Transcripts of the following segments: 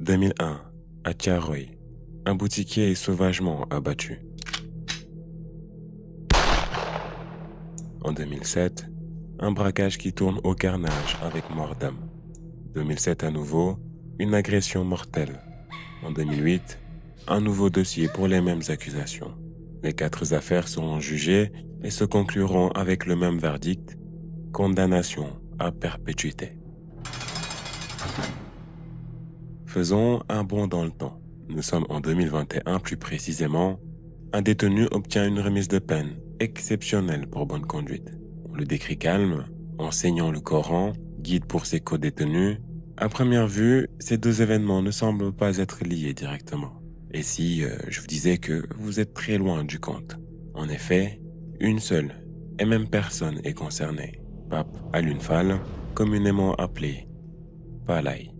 2001, à Tiaroy, un boutiquier est sauvagement abattu. En 2007, un braquage qui tourne au carnage avec mort d'homme. 2007 à nouveau, une agression mortelle. En 2008, un nouveau dossier pour les mêmes accusations. Les 4 affaires seront jugées et se concluront avec le même verdict, condamnation à perpétuité. Faisons un bond dans le temps. Nous sommes en 2021 plus précisément. Un détenu obtient une remise de peine exceptionnelle pour bonne conduite. On le décrit calme, enseignant le Coran, guide pour ses co-détenus. À première vue, ces 2 événements ne semblent pas être liés directement. Et si je vous disais que vous êtes très loin du compte? En effet, une seule et même personne est concernée. Pape Alioune Fall, communément appelé Palaye.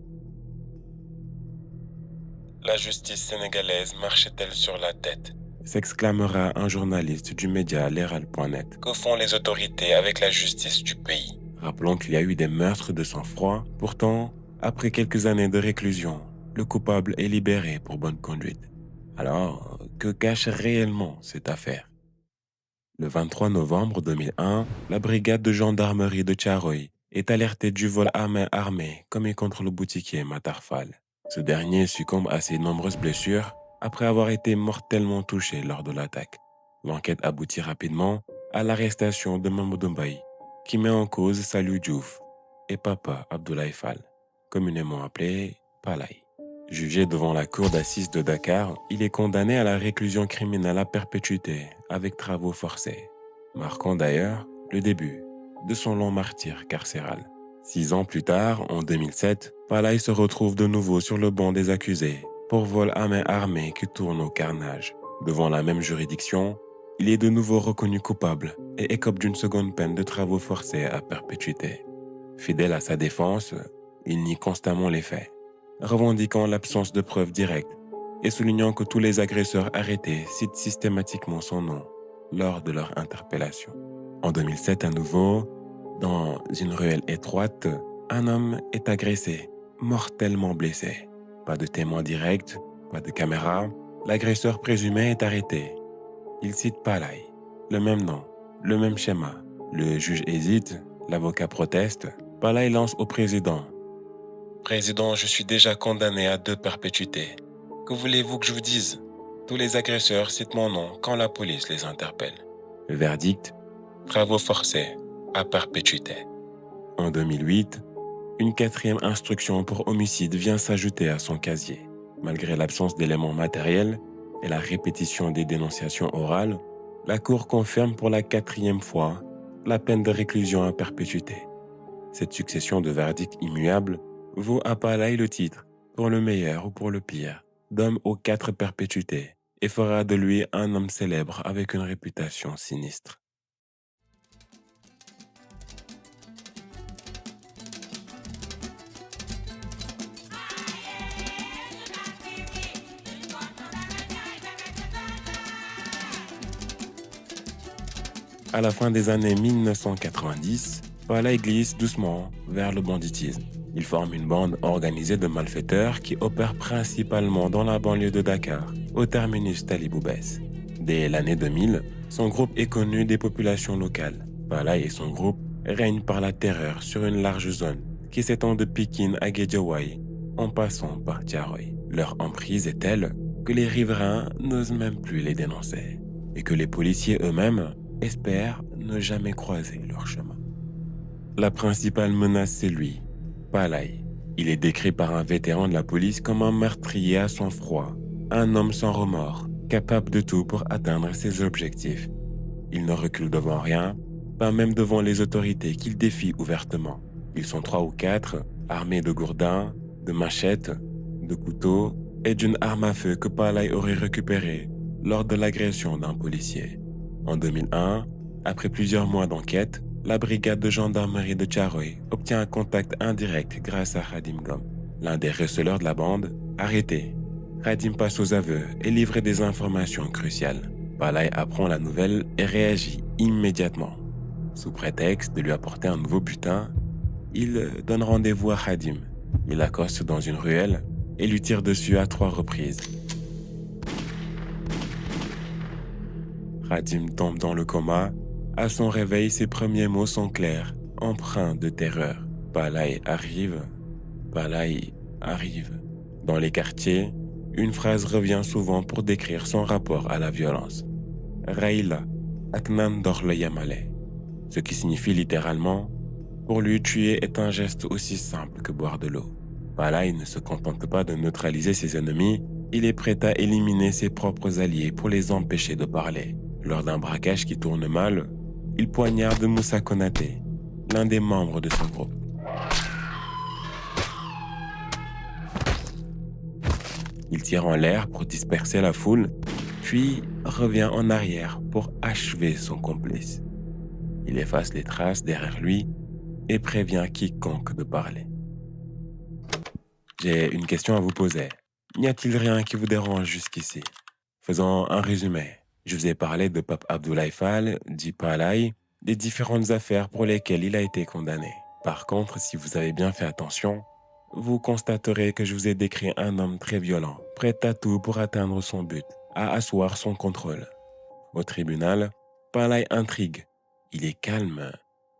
La justice sénégalaise marche-t-elle sur la tête? S'exclamera un journaliste du média Leral.net. Que font les autorités avec la justice du pays? Rappelons qu'il y a eu des meurtres de sang-froid. Pourtant, après quelques années de réclusion, le coupable est libéré pour bonne conduite. Alors, que cache réellement cette affaire? Le 23 novembre 2001, la brigade de gendarmerie de Tiaroy est alertée du vol à main armée commis contre le boutiquier Matar Fall. Ce dernier succombe à ses nombreuses blessures après avoir été mortellement touché lors de l'attaque. L'enquête aboutit rapidement à l'arrestation de Mamadou Mbaye, qui met en cause Salou Diouf et Papa Abdoulaye Fall, communément appelé Palaye. Jugé devant la cour d'assises de Dakar, il est condamné à la réclusion criminelle à perpétuité avec travaux forcés, marquant d'ailleurs le début de son long martyre carcéral. 6 ans plus tard, en 2007, Palaye se retrouve de nouveau sur le banc des accusés pour vol à main armée qui tourne au carnage. Devant la même juridiction, il est de nouveau reconnu coupable et écope d'une seconde peine de travaux forcés à perpétuité. Fidèle à sa défense, il nie constamment les faits, revendiquant l'absence de preuves directes et soulignant que tous les agresseurs arrêtés citent systématiquement son nom lors de leur interpellation. En 2007 à nouveau, dans une ruelle étroite, un homme est agressé, mortellement blessé. Pas de témoin direct, pas de caméra. L'agresseur présumé est arrêté. Il cite Palaye, le même nom, le même schéma. Le juge hésite, l'avocat proteste. Palaye lance au président. Président, je suis déjà condamné à 2 perpétuités. Que voulez-vous que je vous dise? Tous les agresseurs citent mon nom quand la police les interpelle. Le verdict, travaux forcés à perpétuité. En 2008, une 4e instruction pour homicide vient s'ajouter à son casier. Malgré l'absence d'éléments matériels et la répétition des dénonciations orales, la Cour confirme pour la 4e fois la peine de réclusion à perpétuité. Cette succession de verdicts immuables vaut à Palaye le titre, pour le meilleur ou pour le pire, d'homme aux 4 perpétuités et fera de lui un homme célèbre avec une réputation sinistre. À la fin des années 1990, Palaye glisse doucement vers le banditisme. Il forme une bande organisée de malfaiteurs qui opèrent principalement dans la banlieue de Dakar, au terminus Talibou Bès. Dès l'année 2000, son groupe est connu des populations locales. Palaye et son groupe règnent par la terreur sur une large zone qui s'étend de Pikine à Guédiawaye, en passant par Tiaroy. Leur emprise est telle que les riverains n'osent même plus les dénoncer et que les policiers eux-mêmes espèrent ne jamais croiser leur chemin. La principale menace, c'est lui, Palaye. Il est décrit par un vétéran de la police comme un meurtrier à sang-froid, un homme sans remords, capable de tout pour atteindre ses objectifs. Il ne recule devant rien, pas même devant les autorités qu'il défie ouvertement. Ils sont 3 ou 4, armés de gourdins, de machettes, de couteaux et d'une arme à feu que Palaye aurait récupérée lors de l'agression d'un policier. En 2001, après plusieurs mois d'enquête, la brigade de gendarmerie de Tiaroy obtient un contact indirect grâce à Khadim Gom, l'un des receleurs de la bande, arrêté. Khadim passe aux aveux et livre des informations cruciales. Palaye apprend la nouvelle et réagit immédiatement. Sous prétexte de lui apporter un nouveau butin, il donne rendez-vous à Khadim. Il accoste dans une ruelle et lui tire dessus à 3 reprises. Radim tombe dans le coma. À son réveil, ses premiers mots sont clairs, empreints de terreur. Palay arrive, Palay arrive. Dans les quartiers, une phrase revient souvent pour décrire son rapport à la violence. Raïla, Aknan Dorle Yamale, ce qui signifie littéralement « Pour lui, tuer est un geste aussi simple que boire de l'eau ». Palay ne se contente pas de neutraliser ses ennemis, il est prêt à éliminer ses propres alliés pour les empêcher de parler. Lors d'un braquage qui tourne mal, il poignarde Moussa Konaté, l'un des membres de son groupe. Il tire en l'air pour disperser la foule, puis revient en arrière pour achever son complice. Il efface les traces derrière lui et prévient quiconque de parler. J'ai une question à vous poser. N'y a-t-il rien qui vous dérange jusqu'ici? Faisons un résumé. Je vous ai parlé de Pape Abdoulaye Fall, dit Palay, des différentes affaires pour lesquelles il a été condamné. Par contre, si vous avez bien fait attention, vous constaterez que je vous ai décrit un homme très violent, prêt à tout pour atteindre son but, à asseoir son contrôle. Au tribunal, Palay intrigue. Il est calme,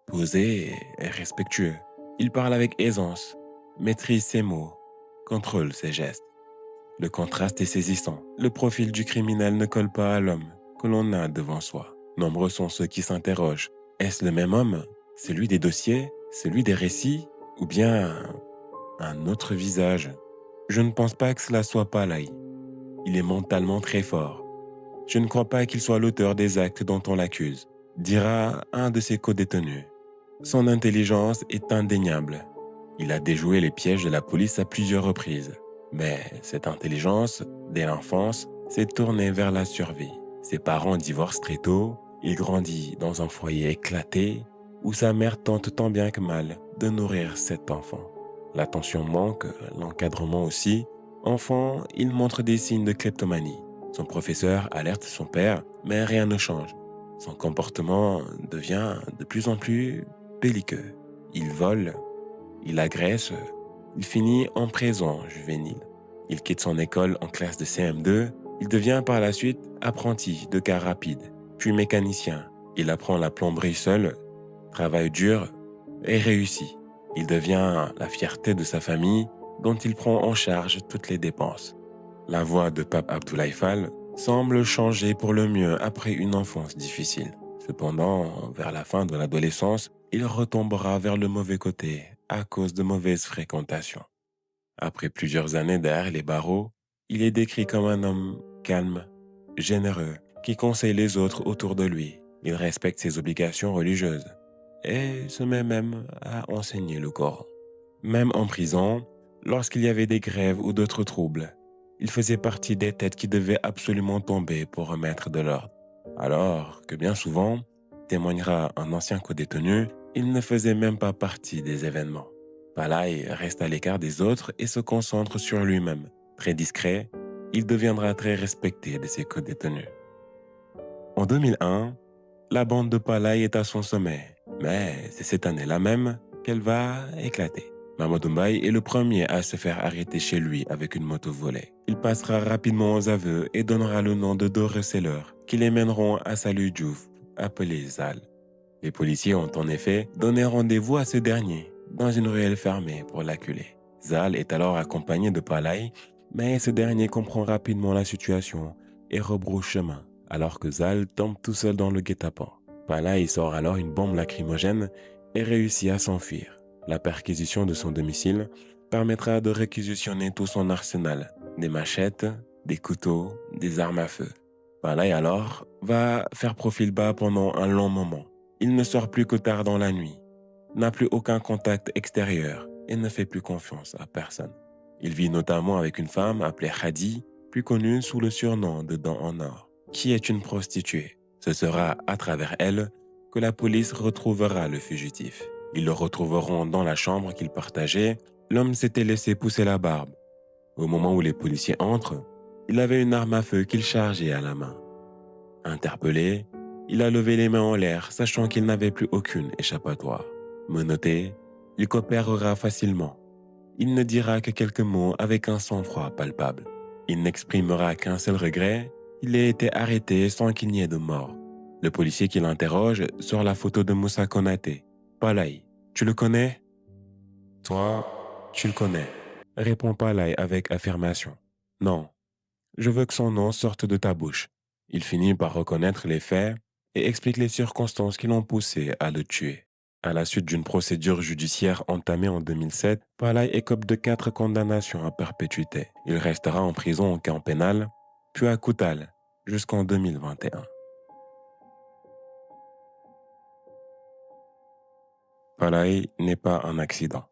posé et respectueux. Il parle avec aisance, maîtrise ses mots, contrôle ses gestes. Le contraste est saisissant. Le profil du criminel ne colle pas à l'homme que l'on a devant soi. Nombreux sont ceux qui s'interrogent. Est-ce le même homme? Celui des dossiers? Celui des récits? Ou bien un autre visage? Je ne pense pas que cela soit Palay. Il est mentalement très fort. Je ne crois pas qu'il soit l'auteur des actes dont on l'accuse, dira un de ses co-détenus. Son intelligence est indéniable. Il a déjoué les pièges de la police à plusieurs reprises. Mais cette intelligence, dès l'enfance, s'est tournée vers la survie. Ses parents divorcent très tôt, il grandit dans un foyer éclaté où sa mère tente tant bien que mal de nourrir 7 enfants. L'attention manque, l'encadrement aussi. Enfant, il montre des signes de kleptomanie. Son professeur alerte son père, mais rien ne change. Son comportement devient de plus en plus belliqueux. Il vole, il agresse, il finit en prison juvénile. Il quitte son école en classe de CM2. Il devient par la suite apprenti de car rapide, puis mécanicien. Il apprend la plomberie seul, travaille dur et réussit. Il devient la fierté de sa famille dont il prend en charge toutes les dépenses. La voix de Pape Abdoulaye Fall semble changer pour le mieux après une enfance difficile. Cependant, vers la fin de l'adolescence, il retombera vers le mauvais côté à cause de mauvaises fréquentations. Après plusieurs années derrière les barreaux, il est décrit comme un homme calme, généreux, qui conseille les autres autour de lui. Il respecte ses obligations religieuses et se met même à enseigner le Coran. Même en prison, lorsqu'il y avait des grèves ou d'autres troubles, il faisait partie des têtes qui devaient absolument tomber pour remettre de l'ordre. Alors que bien souvent, témoignera un ancien co-détenu, il ne faisait même pas partie des événements. Palay reste à l'écart des autres et se concentre sur lui-même. Très discret, il deviendra très respecté de ses co-détenus. En 2001, la bande de Palay est à son sommet, mais c'est cette année-là même qu'elle va éclater. Mamadou Mbaye est le premier à se faire arrêter chez lui avec une moto volée. Il passera rapidement aux aveux et donnera le nom de 2 receleurs qui les mèneront à Salou Diouf, appelé Zal. Les policiers ont en effet donné rendez-vous à ce dernier dans une ruelle fermée pour l'acculer. Zal est alors accompagné de Palay, mais ce dernier comprend rapidement la situation et rebrousse chemin, alors que Zal tombe tout seul dans le guet-apens. Palay sort alors une bombe lacrymogène et réussit à s'enfuir. La perquisition de son domicile permettra de réquisitionner tout son arsenal, des machettes, des couteaux, des armes à feu. Palay alors va faire profil bas pendant un long moment. Il ne sort plus que tard dans la nuit, n'a plus aucun contact extérieur et ne fait plus confiance à personne. Il vit notamment avec une femme appelée Khadi, plus connue sous le surnom de Dents en Or, qui est une prostituée. Ce sera à travers elle que la police retrouvera le fugitif. Ils le retrouveront dans la chambre qu'ils partageaient. L'homme s'était laissé pousser la barbe. Au moment où les policiers entrent, il avait une arme à feu qu'il chargeait à la main. Interpellé, il a levé les mains en l'air, sachant qu'il n'avait plus aucune échappatoire. Menotté, il coopérera facilement. Il ne dira que quelques mots avec un sang-froid palpable. Il n'exprimera qu'un seul regret, il ait été arrêté sans qu'il n'y ait de mort. Le policier qui l'interroge sort la photo de Moussa Konaté. Palaï, tu le connais? Toi, tu le connais, répond Palaï avec affirmation. Non, je veux que son nom sorte de ta bouche. Il finit par reconnaître les faits et explique les circonstances qui l'ont poussé à le tuer. À la suite d'une procédure judiciaire entamée en 2007, Palaï écope de 4 condamnations à perpétuité. Il restera en prison au camp pénal, puis à Koutal, jusqu'en 2021. Palaï n'est pas un accident.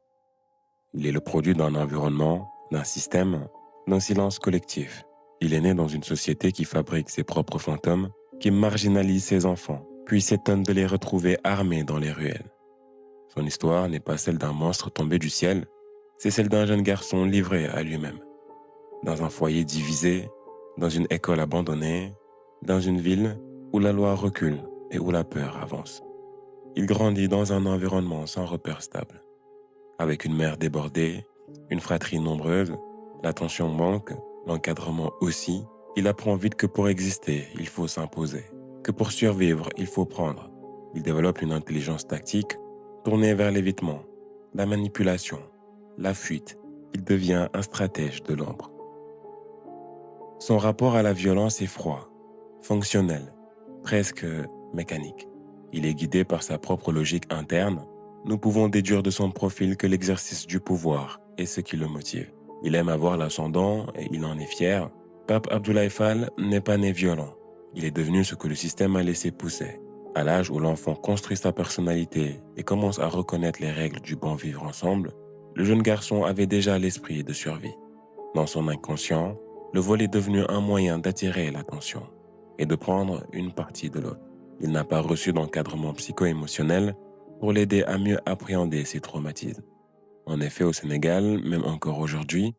Il est le produit d'un environnement, d'un système, d'un silence collectif. Il est né dans une société qui fabrique ses propres fantômes, qui marginalise ses enfants, puis s'étonne de les retrouver armés dans les ruelles. Son histoire n'est pas celle d'un monstre tombé du ciel, c'est celle d'un jeune garçon livré à lui-même. Dans un foyer divisé, dans une école abandonnée, dans une ville où la loi recule et où la peur avance. Il grandit dans un environnement sans repère stable. Avec une mère débordée, une fratrie nombreuse, l'attention manque, l'encadrement aussi, il apprend vite que pour exister, il faut s'imposer, que pour survivre, il faut prendre. Il développe une intelligence tactique tournée vers l'évitement, la manipulation, la fuite. Il devient un stratège de l'ombre. Son rapport à la violence est froid, fonctionnel, presque mécanique. Il est guidé par sa propre logique interne. Nous pouvons déduire de son profil que l'exercice du pouvoir est ce qui le motive. Il aime avoir l'ascendant et il en est fier. Pape Abdoulaye Fall n'est pas né violent. Il est devenu ce que le système a laissé pousser. À l'âge où l'enfant construit sa personnalité et commence à reconnaître les règles du bon vivre ensemble, le jeune garçon avait déjà l'esprit de survie. Dans son inconscient, le vol est devenu un moyen d'attirer l'attention et de prendre une partie de l'autre. Il n'a pas reçu d'encadrement psycho-émotionnel pour l'aider à mieux appréhender ses traumatismes. En effet, au Sénégal, même encore aujourd'hui,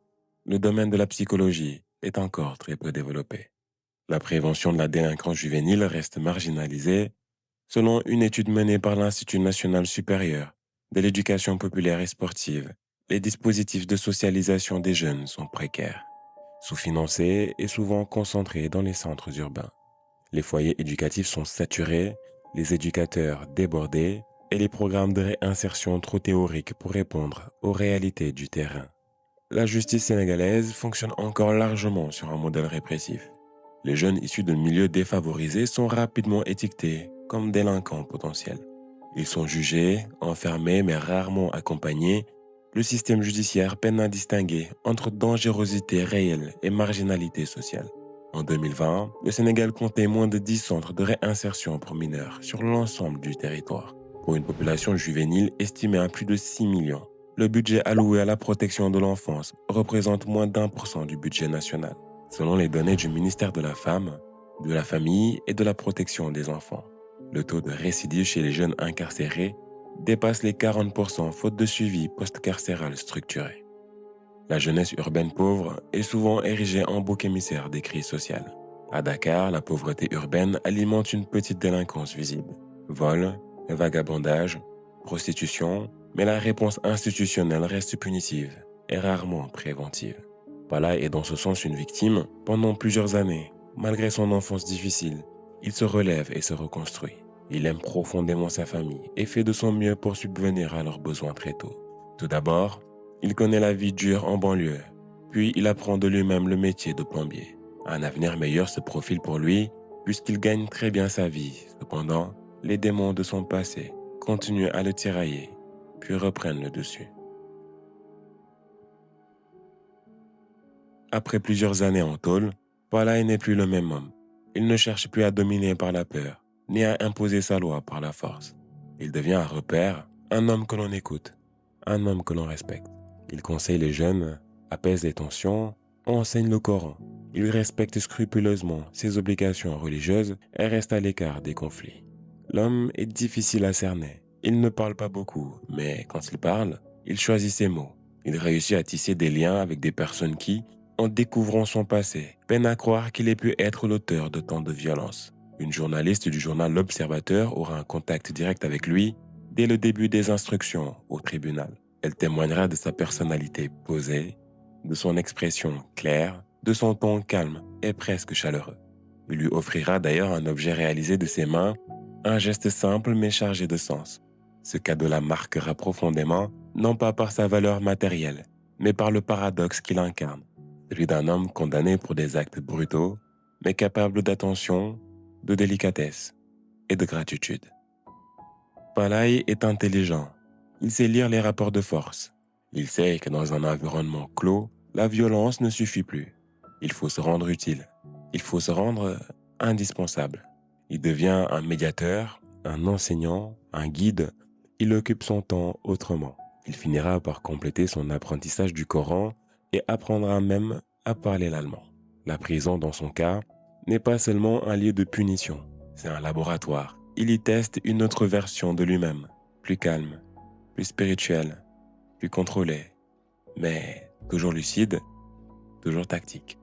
le domaine de la psychologie est encore très peu développé. La prévention de la délinquance juvénile reste marginalisée. Selon une étude menée par l'Institut national supérieur de l'éducation populaire et sportive, les dispositifs de socialisation des jeunes sont précaires, sous-financés et souvent concentrés dans les centres urbains. Les foyers éducatifs sont saturés, les éducateurs débordés et les programmes de réinsertion trop théoriques pour répondre aux réalités du terrain. La justice sénégalaise fonctionne encore largement sur un modèle répressif. Les jeunes issus de milieux défavorisés sont rapidement étiquetés comme délinquants potentiels. Ils sont jugés, enfermés mais rarement accompagnés. Le système judiciaire peine à distinguer entre dangerosité réelle et marginalité sociale. En 2020, le Sénégal comptait moins de 10 centres de réinsertion pour mineurs sur l'ensemble du territoire. Pour une population juvénile estimée à plus de 6 millions, le budget alloué à la protection de l'enfance représente moins d'1% du budget national, selon les données du ministère de la Femme, de la Famille et de la Protection des enfants. Le taux de récidive chez les jeunes incarcérés dépasse les 40% faute de suivi post-carcéral structuré. La jeunesse urbaine pauvre est souvent érigée en bouc émissaire des crises sociales. À Dakar, la pauvreté urbaine alimente une petite délinquance visible. Vol, vagabondage, prostitution, mais la réponse institutionnelle reste punitive et rarement préventive. Palaï est dans ce sens une victime pendant plusieurs années. Malgré son enfance difficile, il se relève et se reconstruit. Il aime profondément sa famille et fait de son mieux pour subvenir à leurs besoins très tôt. Tout d'abord, il connaît la vie dure en banlieue, puis il apprend de lui-même le métier de plombier. Un avenir meilleur se profile pour lui puisqu'il gagne très bien sa vie. Cependant, les démons de son passé continuent à le tirailler, puis reprennent le dessus. Après plusieurs années en tôle, Palaï n'est plus le même homme. Il ne cherche plus à dominer par la peur, ni à imposer sa loi par la force. Il devient un repère, un homme que l'on écoute, un homme que l'on respecte. Il conseille les jeunes, apaise les tensions, enseigne le Coran. Il respecte scrupuleusement ses obligations religieuses et reste à l'écart des conflits. L'homme est difficile à cerner. Il ne parle pas beaucoup, mais quand il parle, il choisit ses mots. Il réussit à tisser des liens avec des personnes qui, en découvrant son passé, peinent à croire qu'il ait pu être l'auteur de tant de violences. Une journaliste du journal L'Observateur aura un contact direct avec lui dès le début des instructions au tribunal. Elle témoignera de sa personnalité posée, de son expression claire, de son ton calme et presque chaleureux. Il lui offrira d'ailleurs un objet réalisé de ses mains, un geste simple mais chargé de sens. Ce cadeau la marquera profondément, non pas par sa valeur matérielle, mais par le paradoxe qu'il incarne, celui d'un homme condamné pour des actes brutaux, mais capable d'attention, de délicatesse et de gratitude. Palaï est intelligent. Il sait lire les rapports de force. Il sait que dans un environnement clos, la violence ne suffit plus. Il faut se rendre utile. Il faut se rendre indispensable. Il devient un médiateur, un enseignant, un guide. Il occupe son temps autrement. Il finira par compléter son apprentissage du Coran et apprendra même à parler l'allemand. La prison, dans son cas, n'est pas seulement un lieu de punition, c'est un laboratoire. Il y teste une autre version de lui-même, plus calme, plus spirituelle, plus contrôlée, mais toujours lucide, toujours tactique.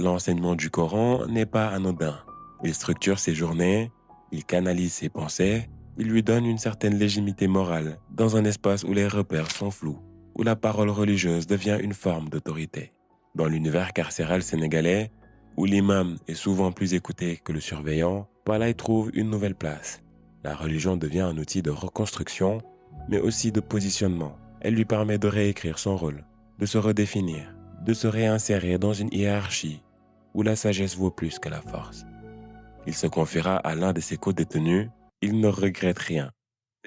L'enseignement du Coran n'est pas anodin. Il structure ses journées, il canalise ses pensées, il lui donne une certaine légitimité morale dans un espace où les repères sont flous, où la parole religieuse devient une forme d'autorité. Dans l'univers carcéral sénégalais, où l'imam est souvent plus écouté que le surveillant, Palaï trouve une nouvelle place. La religion devient un outil de reconstruction, mais aussi de positionnement. Elle lui permet de réécrire son rôle, de se redéfinir, de se réinsérer dans une hiérarchie où la sagesse vaut plus que la force. Il se confiera à l'un de ses co-détenus, il ne regrette rien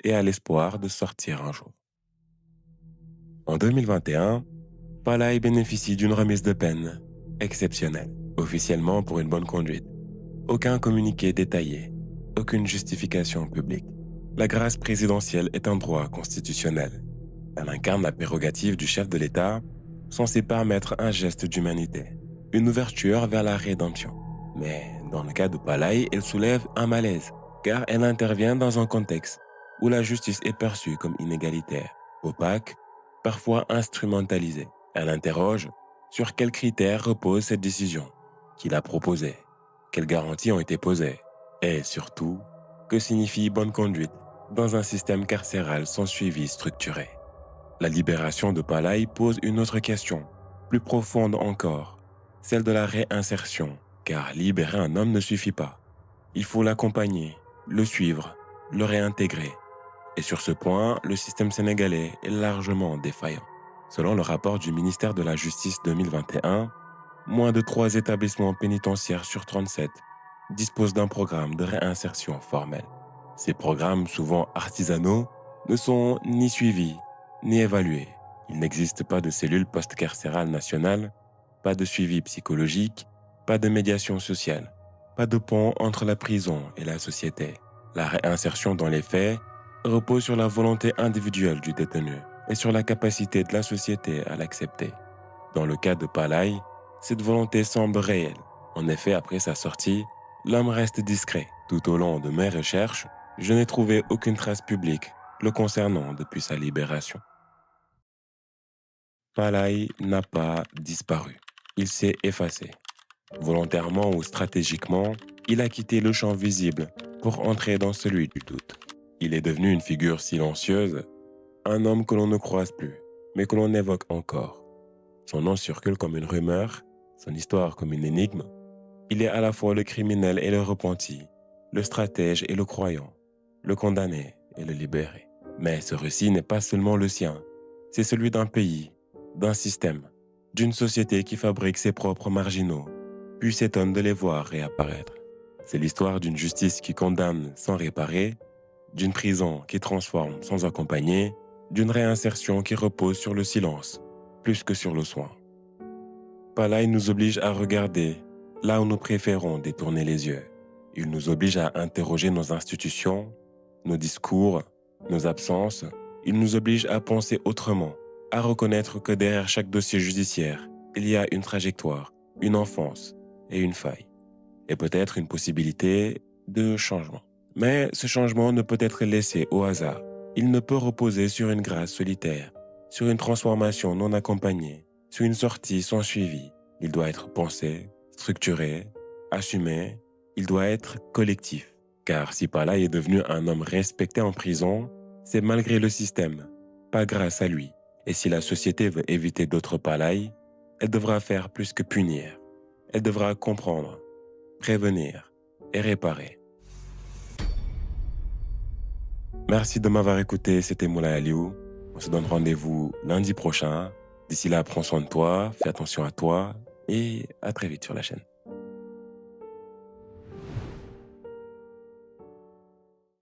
et a l'espoir de sortir un jour. En 2021, Palaï bénéficie d'une remise de peine exceptionnelle, officiellement pour une bonne conduite. Aucun communiqué détaillé, aucune justification publique. La grâce présidentielle est un droit constitutionnel. Elle incarne la prérogative du chef de l'État, censé permettre un geste d'humanité, une ouverture vers la rédemption. Mais dans le cas de Palaï, elle soulève un malaise, car elle intervient dans un contexte où la justice est perçue comme inégalitaire, opaque, parfois instrumentalisée. Elle interroge sur quels critères repose cette décision, qui l'a proposée, quelles garanties ont été posées, et surtout, que signifie bonne conduite dans un système carcéral sans suivi structuré. La libération de Palaï pose une autre question, plus profonde encore, celle de la réinsertion, car libérer un homme ne suffit pas. Il faut l'accompagner, le suivre, le réintégrer. Et sur ce point, le système sénégalais est largement défaillant. Selon le rapport du ministère de la Justice 2021, moins de 3 établissements pénitentiaires sur 37 disposent d'un programme de réinsertion formel. Ces programmes, souvent artisanaux, ne sont ni suivis ni évalués. Il n'existe pas de cellule post-carcérale nationale, pas de suivi psychologique, pas de médiation sociale, pas de pont entre la prison et la société. La réinsertion dans les faits repose sur la volonté individuelle du détenu et sur la capacité de la société à l'accepter. Dans le cas de Palaï, cette volonté semble réelle. En effet, après sa sortie, l'homme reste discret. Tout au long de mes recherches, je n'ai trouvé aucune trace publique le concernant depuis sa libération. Palaï n'a pas disparu. Il s'est effacé. Volontairement ou stratégiquement, il a quitté le champ visible pour entrer dans celui du doute. Il est devenu une figure silencieuse, un homme que l'on ne croise plus, mais que l'on évoque encore. Son nom circule comme une rumeur, son histoire comme une énigme. Il est à la fois le criminel et le repenti, le stratège et le croyant, le condamné et le libéré. Mais ce récit n'est pas seulement le sien, c'est celui d'un pays, d'un système, d'une société qui fabrique ses propres marginaux, puis s'étonne de les voir réapparaître. C'est l'histoire d'une justice qui condamne sans réparer, d'une prison qui transforme sans accompagner, d'une réinsertion qui repose sur le silence, plus que sur le soin. Palaï nous oblige à regarder là où nous préférons détourner les yeux. Il nous oblige à interroger nos institutions, nos discours, nos absences. Il nous oblige à penser autrement, à reconnaître que derrière chaque dossier judiciaire, il y a une trajectoire, une enfance et une faille, et peut-être une possibilité de changement. Mais ce changement ne peut être laissé au hasard. Il ne peut reposer sur une grâce solitaire, sur une transformation non accompagnée, sur une sortie sans suivi. Il doit être pensé, structuré, assumé. Il doit être collectif. Car si Palaï est devenu un homme respecté en prison, c'est malgré le système, pas grâce à lui. Et si la société veut éviter d'autres palailles, elle devra faire plus que punir. Elle devra comprendre, prévenir et réparer. Merci de m'avoir écouté, c'était Moulay Aliou. On se donne rendez-vous lundi prochain. D'ici là, prends soin de toi, fais attention à toi et à très vite sur la chaîne.